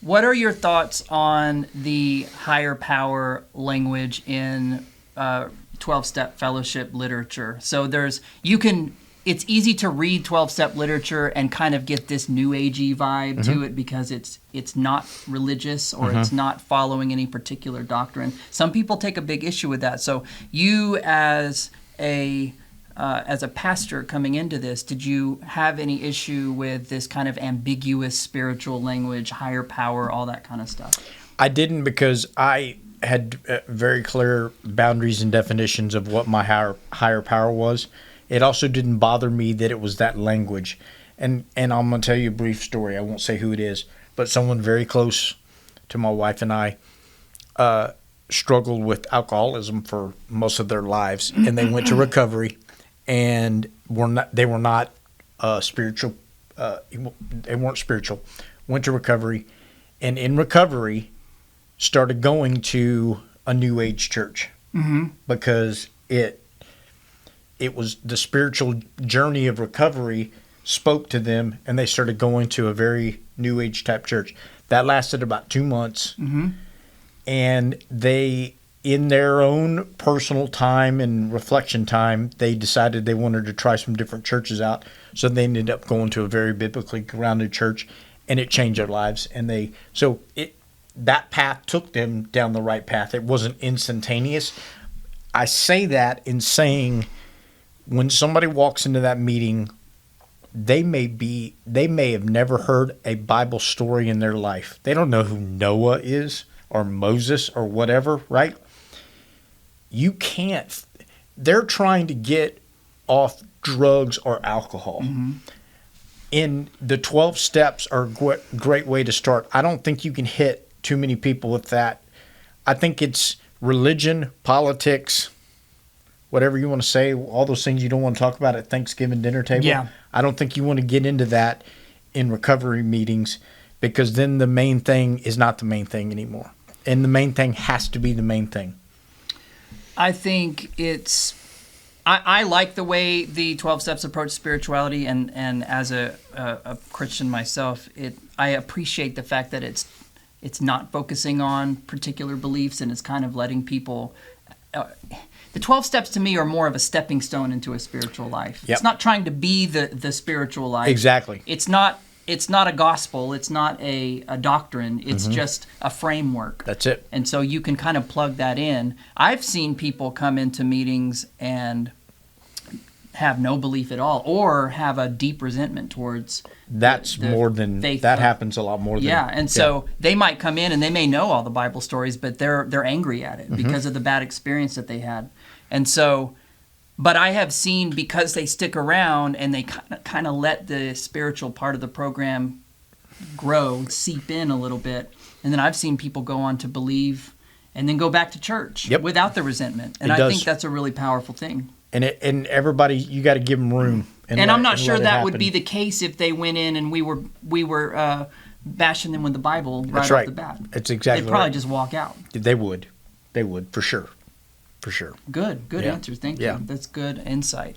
What are your thoughts on the higher power language in 12-step fellowship literature? So it's easy to read 12-step literature and kind of get this new agey vibe to it because it's not religious or it's not following any particular doctrine. Some people take a big issue with that. So you as a pastor coming into this, did you have any issue with this kind of ambiguous spiritual language, higher power, all that kind of stuff? I didn't, because I had very clear boundaries and definitions of what my higher power was. It also didn't bother me that it was that language. And I'm going to tell you a brief story. I won't say who it is, but someone very close to my wife and I struggled with alcoholism for most of their lives, and they went to recovery, and they weren't spiritual. Went to recovery, and in recovery started going to a New Age church because it was the spiritual journey of recovery spoke to them, and they started going to a very New Age type church. That lasted about 2 months, and they, in their own personal time and reflection time, they decided they wanted to try some different churches out. So they ended up going to a very biblically grounded church, and it changed their lives. And that path took them down the right path. It wasn't instantaneous. I say that in saying, when somebody walks into that meeting, they may have never heard a Bible story in their life. They don't know who Noah is or Moses or whatever, right? They're trying to get off drugs or alcohol. In the 12 steps are a great way to start. I don't think you can hit too many people with that. I think it's religion, politics, whatever you want to say, all those things you don't want to talk about at Thanksgiving dinner table. Yeah. I don't think you want to get into that in recovery meetings, because then the main thing is not the main thing anymore. And the main thing has to be the main thing. I think I like the way the 12 steps approach spirituality, and as a Christian myself, I appreciate the fact that it's not focusing on particular beliefs, and it's kind of letting people the 12 steps to me are more of a stepping stone into a spiritual life. Yep. It's not trying to be the spiritual life. Exactly. It's not a gospel. It's not a doctrine. It's just a framework. That's it. And so you can kind of plug that in. I've seen people come into meetings and have no belief at all, or have a deep resentment towards that's the more than faith. That happens a lot more than and so they might come in and they may know all the Bible stories, but they're angry at it because of the bad experience that they had. And so, but I have seen, because they stick around and they kind of let the spiritual part of the program grow, seep in a little bit, and then I've seen people go on to believe and then go back to church without the resentment. And I think that's a really powerful thing. And everybody, you got to give them room. And I'm not sure that would be the case if they went in and we were bashing them with the Bible right off the bat. That's exactly They'd probably just walk out. They would, for sure. Good answers. Thank you. That's good insight.